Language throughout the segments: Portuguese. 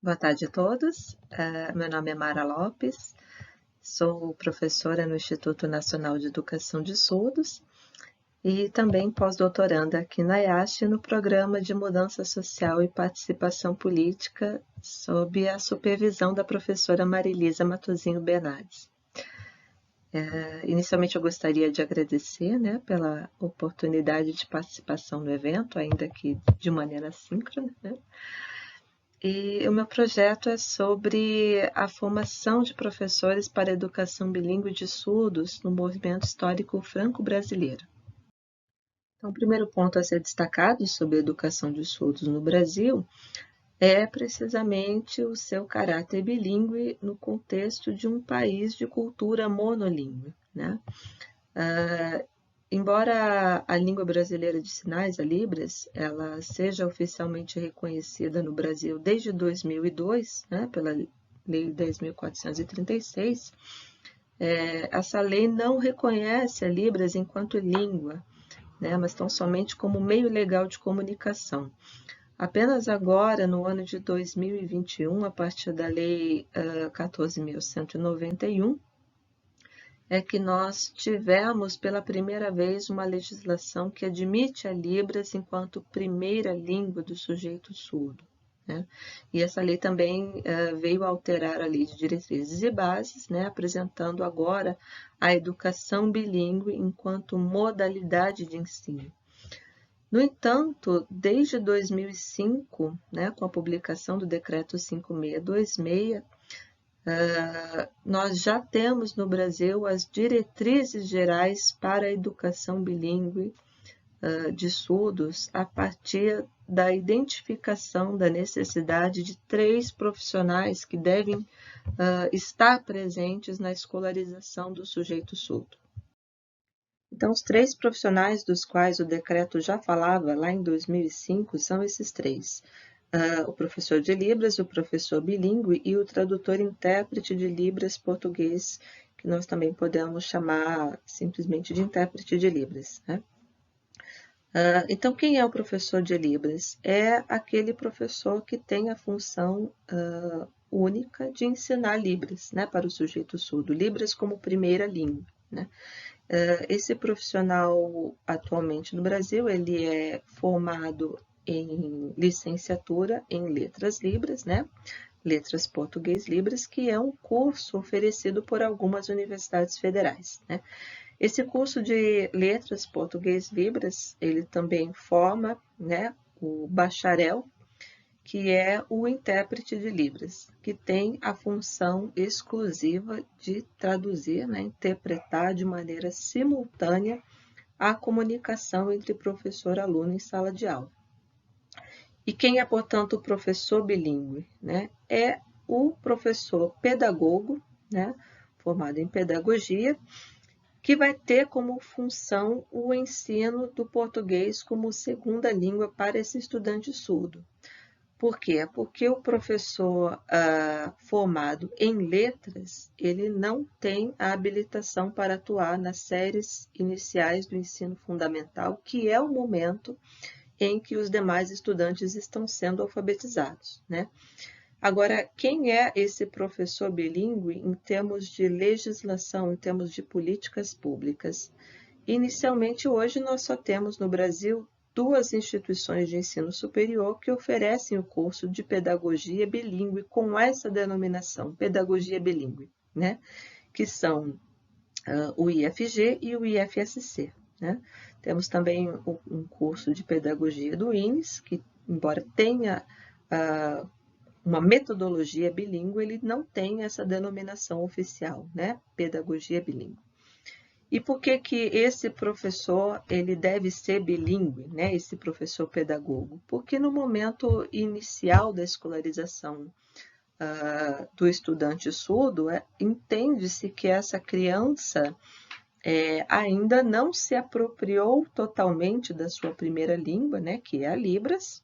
Boa tarde a todos. Meu nome é Mara Lopes, sou professora no Instituto Nacional de Educação de Surdos e também pós-doutoranda aqui na IASH no Programa de Mudança Social e Participação Política, sob a supervisão da professora Marilisa Matosinho Bernardes. Inicialmente eu gostaria de agradecer, pela oportunidade de participação no evento, ainda que de maneira síncrona, E o meu projeto é sobre a formação de professores para a educação bilíngue de surdos no movimento histórico franco-brasileiro. Então, o primeiro ponto a ser destacado sobre a educação de surdos no Brasil é precisamente o seu caráter bilíngue no contexto de um país de cultura monolíngue, Embora a língua brasileira de sinais, a Libras, ela seja oficialmente reconhecida no Brasil desde 2002, pela Lei 10.436, essa lei não reconhece a Libras enquanto língua, mas tão somente como meio legal de comunicação. Apenas agora, no ano de 2021, a partir da Lei 14.191, é que nós tivemos pela primeira vez uma legislação que admite a Libras enquanto primeira língua do sujeito surdo. E essa lei também veio alterar a Lei de Diretrizes e Bases, apresentando agora a educação bilíngue enquanto modalidade de ensino. No entanto, desde 2005, com a publicação do Decreto 5626, nós já temos no Brasil as diretrizes gerais para a educação bilíngue de surdos a partir da identificação da necessidade de 3 profissionais que devem estar presentes na escolarização do sujeito surdo. Então, os 3 profissionais dos quais o decreto já falava lá em 2005 são esses 3. O professor de Libras, o professor bilíngue e o tradutor-intérprete de Libras português, que nós também podemos chamar simplesmente de intérprete de Libras. Então, quem é o professor de Libras? É aquele professor que tem a função única de ensinar Libras, para o sujeito surdo, Libras como primeira língua. Esse profissional, atualmente no Brasil, ele é formado em licenciatura em Letras Libras, Letras Português Libras, que é um curso oferecido por algumas universidades federais. Esse curso de Letras Português Libras, ele também forma o bacharel, que é o intérprete de Libras, que tem a função exclusiva de traduzir, interpretar de maneira simultânea a comunicação entre professor e aluno em sala de aula. E quem é, portanto, o professor bilíngue? É o professor pedagogo, formado em pedagogia, que vai ter como função o ensino do português como segunda língua para esse estudante surdo. Por quê? Porque o professor formado em letras, ele não tem a habilitação para atuar nas séries iniciais do ensino fundamental, que é o momento em que os demais estudantes estão sendo alfabetizados. Agora, quem é esse professor bilíngue em termos de legislação, em termos de políticas públicas? Inicialmente, hoje, nós só temos no Brasil 2 instituições de ensino superior que oferecem o curso de pedagogia bilíngue com essa denominação, pedagogia bilíngue, que são o IFG e o IFSC. Temos também um curso de pedagogia do INES, que, embora tenha uma metodologia bilíngue, ele não tem essa denominação oficial, pedagogia bilíngue. E por que que esse professor ele deve ser bilíngue, esse professor pedagogo? Porque no momento inicial da escolarização do estudante surdo, entende-se que essa criança ainda não se apropriou totalmente da sua primeira língua, que é a Libras,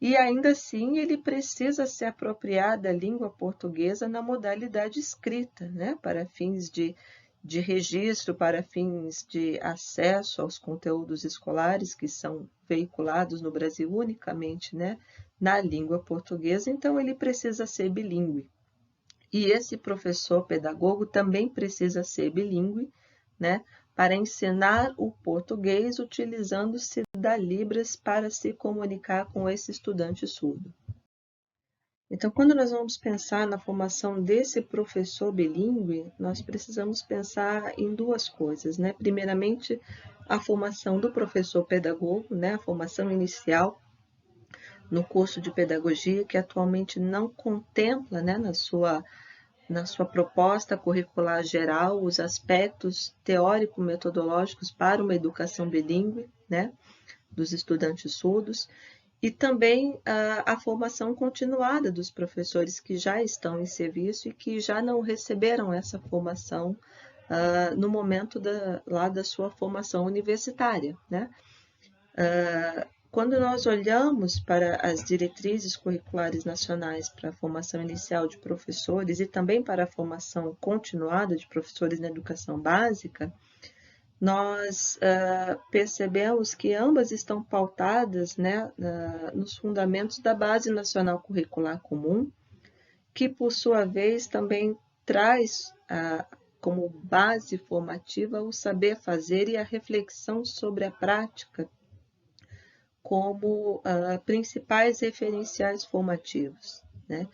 e ainda assim ele precisa se apropriar da língua portuguesa na modalidade escrita, para fins de de registro para fins de acesso aos conteúdos escolares que são veiculados no Brasil unicamente, né, na língua portuguesa, então ele precisa ser bilíngue. E esse professor pedagogo também precisa ser bilíngue, né, para ensinar o português utilizando-se da Libras para se comunicar com esse estudante surdo. Então, quando nós vamos pensar na formação desse professor bilíngue, nós precisamos pensar em duas coisas, né? Primeiramente, a formação do professor pedagogo, né? A formação inicial no curso de pedagogia, que atualmente não contempla, né, na sua proposta curricular geral os aspectos teórico-metodológicos para uma educação bilíngue, né, dos estudantes surdos, e também a formação continuada dos professores que já estão em serviço e que já não receberam essa formação no momento da sua formação universitária, né? Quando nós olhamos para as diretrizes curriculares nacionais para a formação inicial de professores e também para a formação continuada de professores na educação básica, nós percebemos que ambas estão pautadas, né, nos fundamentos da Base Nacional Curricular Comum, que, por sua vez, também traz como base formativa o saber fazer e a reflexão sobre a prática como principais referenciais formativos, né?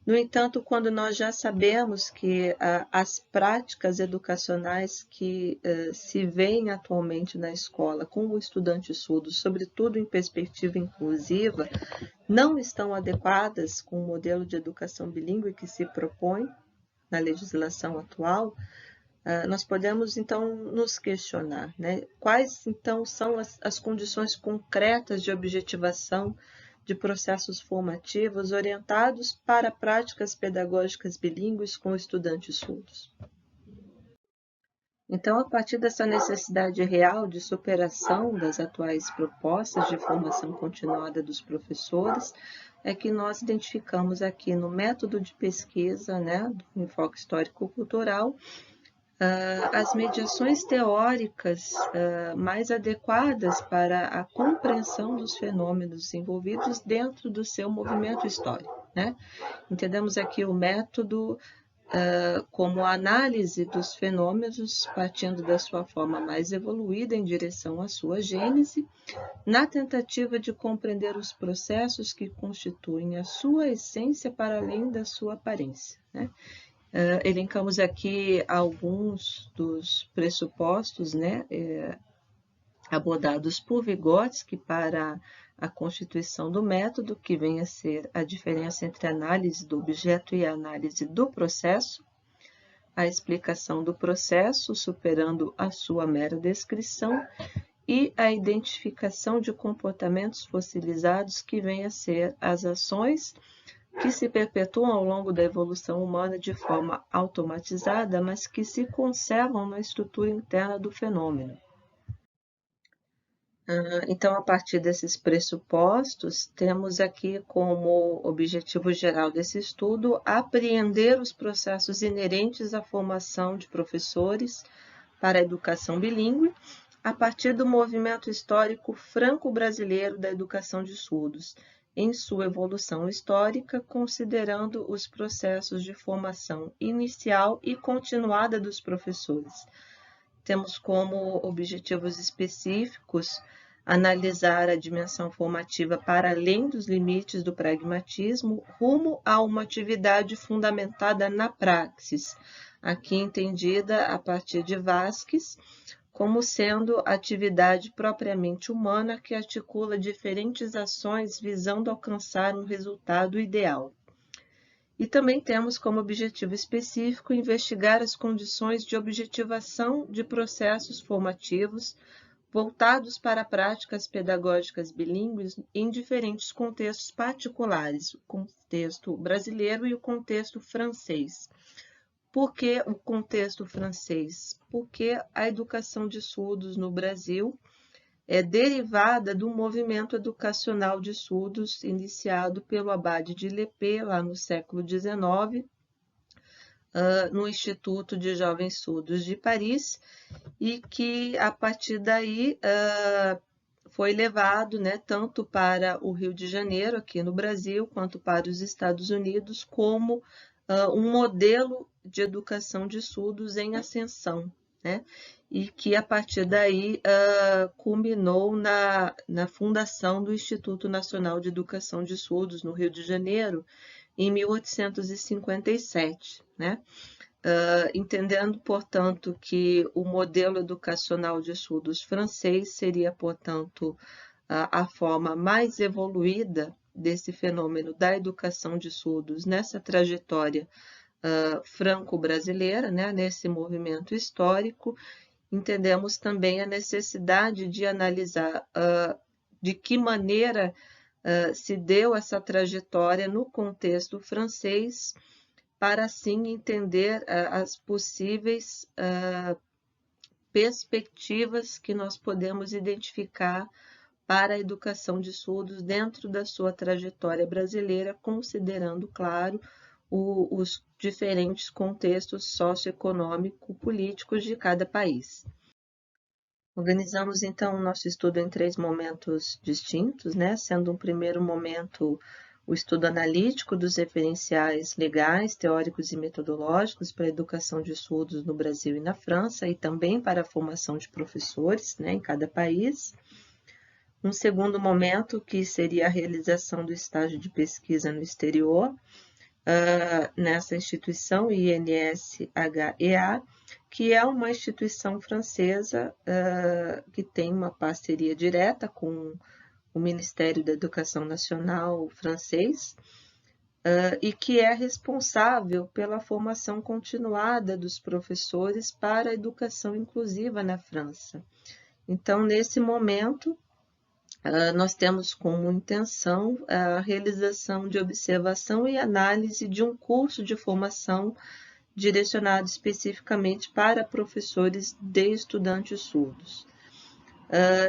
No entanto, quando nós já sabemos que as práticas educacionais que se veem atualmente na escola com o estudante surdo, sobretudo em perspectiva inclusiva, não estão adequadas com o modelo de educação bilíngue que se propõe na legislação atual, nós podemos, então, nos questionar, né? Quais, então, são as condições concretas de objetivação de processos formativos orientados para práticas pedagógicas bilíngues com estudantes surdos. Então, a partir dessa necessidade real de superação das atuais propostas de formação continuada dos professores, é que nós identificamos aqui no método de pesquisa, né, do enfoque histórico-cultural, as mediações teóricas mais adequadas para a compreensão dos fenômenos envolvidos dentro do seu movimento histórico, né? Entendemos aqui o método como a análise dos fenômenos partindo da sua forma mais evoluída em direção à sua gênese, na tentativa de compreender os processos que constituem a sua essência para além da sua aparência, né? Elencamos aqui alguns dos pressupostos, né, abordados por Vygotsky para a constituição do método, que vem a ser a diferença entre a análise do objeto e a análise do processo, a explicação do processo, superando a sua mera descrição, e a identificação de comportamentos fossilizados, que vem a ser as ações que se perpetuam ao longo da evolução humana de forma automatizada, mas que se conservam na estrutura interna do fenômeno. Então, a partir desses pressupostos, temos aqui como objetivo geral desse estudo apreender os processos inerentes à formação de professores para a educação bilíngue, a partir do movimento histórico franco-brasileiro da educação de surdos, em sua evolução histórica, considerando os processos de formação inicial e continuada dos professores. Temos como objetivos específicos analisar a dimensão formativa para além dos limites do pragmatismo, rumo a uma atividade fundamentada na praxis, aqui entendida a partir de Vasquez, como sendo atividade propriamente humana que articula diferentes ações visando alcançar um resultado ideal. E também temos como objetivo específico investigar as condições de objetivação de processos formativos voltados para práticas pedagógicas bilíngues em diferentes contextos particulares, o contexto brasileiro e o contexto francês. Por que o contexto francês? Porque a educação de surdos no Brasil é derivada do movimento educacional de surdos iniciado pelo abade de Lepê, lá no século XIX, no Instituto de Jovens Surdos de Paris, e que, a partir daí, foi levado, né, tanto para o Rio de Janeiro, aqui no Brasil, quanto para os Estados Unidos, como um modelo de educação de surdos em ascensão, né? E que, a partir daí, culminou na fundação do Instituto Nacional de Educação de Surdos, no Rio de Janeiro, em 1857, né? Entendendo, portanto, que o modelo educacional de surdos francês seria, portanto, a forma mais evoluída desse fenômeno da educação de surdos nessa trajetória franco-brasileira, né, nesse movimento histórico. Entendemos também a necessidade de analisar de que maneira se deu essa trajetória no contexto francês, para assim entender as possíveis perspectivas que nós podemos identificar para a educação de surdos dentro da sua trajetória brasileira, considerando, claro, os diferentes contextos socioeconômico-políticos de cada país. Organizamos, então, o nosso estudo em 3 momentos distintos, né? Sendo um primeiro momento o estudo analítico dos referenciais legais, teóricos e metodológicos para a educação de surdos no Brasil e na França, e também para a formação de professores, né, em cada país. Um segundo momento, que seria a realização do estágio de pesquisa no exterior, nessa instituição INSHEA, que é uma instituição francesa que tem uma parceria direta com o Ministério da Educação Nacional francês, e que é responsável pela formação continuada dos professores para a educação inclusiva na França. Então, nesse momento, nós temos como intenção a realização de observação e análise de um curso de formação direcionado especificamente para professores de estudantes surdos.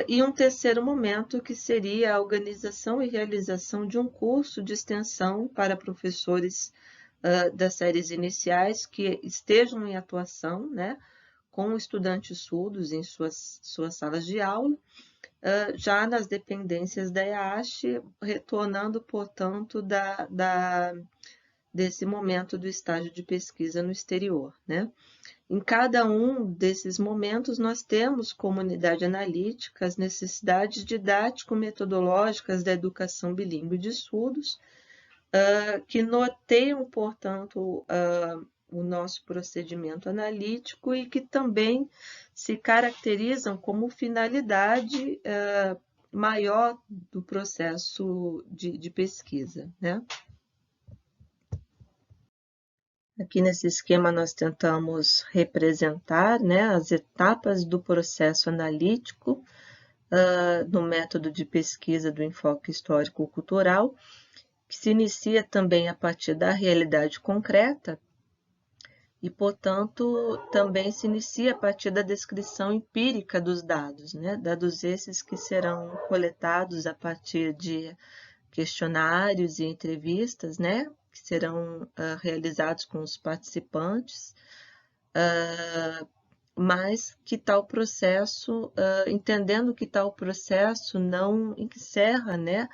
E um terceiro momento, que seria a organização e realização de um curso de extensão para professores das séries iniciais que estejam em atuação, né, com estudantes surdos em suas salas de aula, já nas dependências da EASH, retornando, portanto, desse momento do estágio de pesquisa no exterior, né? Em cada um desses momentos, nós temos como unidade analítica as necessidades didático-metodológicas da educação bilíngue de surdos, que norteiam, portanto, o nosso procedimento analítico e que também se caracterizam como finalidade maior do processo de pesquisa, né? Aqui nesse esquema nós tentamos representar, né, as etapas do processo analítico no método de pesquisa do enfoque histórico-cultural, que se inicia também a partir da realidade concreta e, portanto, também se inicia a partir da descrição empírica dos dados, né, dados esses que serão coletados a partir de questionários e entrevistas, né, que serão realizados com os participantes, mas que tal processo, entendendo que tal processo não encerra, né,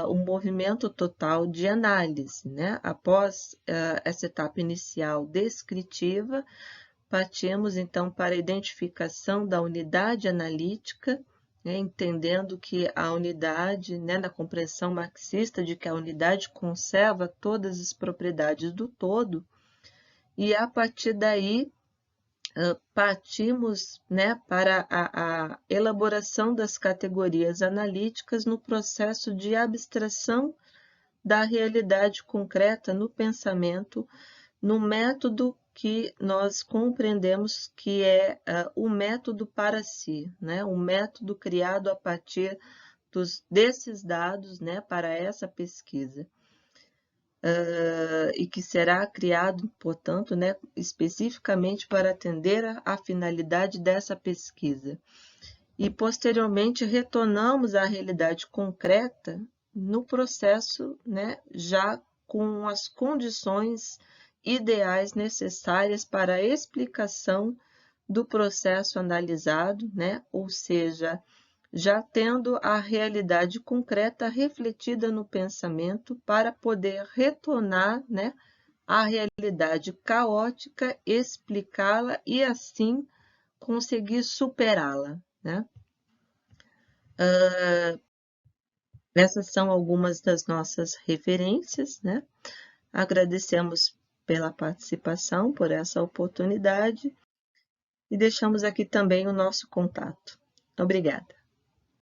o movimento total de análise, né? Após essa etapa inicial descritiva, partimos então para a identificação da unidade analítica, né, entendendo que a unidade, né, na compreensão marxista de que a unidade conserva todas as propriedades do todo, e a partir daí partimos, né, para a elaboração das categorias analíticas no processo de abstração da realidade concreta no pensamento, no método que nós compreendemos que é o método para si, né? Um método criado a partir desses dados, né, para essa pesquisa. E que será criado, portanto, né, especificamente para atender à finalidade dessa pesquisa. E, posteriormente, retornamos à realidade concreta no processo, né, já com as condições ideais necessárias para a explicação do processo analisado, né? Ou seja, já tendo a realidade concreta refletida no pensamento para poder retornar, né, à realidade caótica, explicá-la e assim conseguir superá-la, né? Essas são algumas das nossas referências, né? Agradecemos pela participação, por essa oportunidade e deixamos aqui também o nosso contato. Obrigada.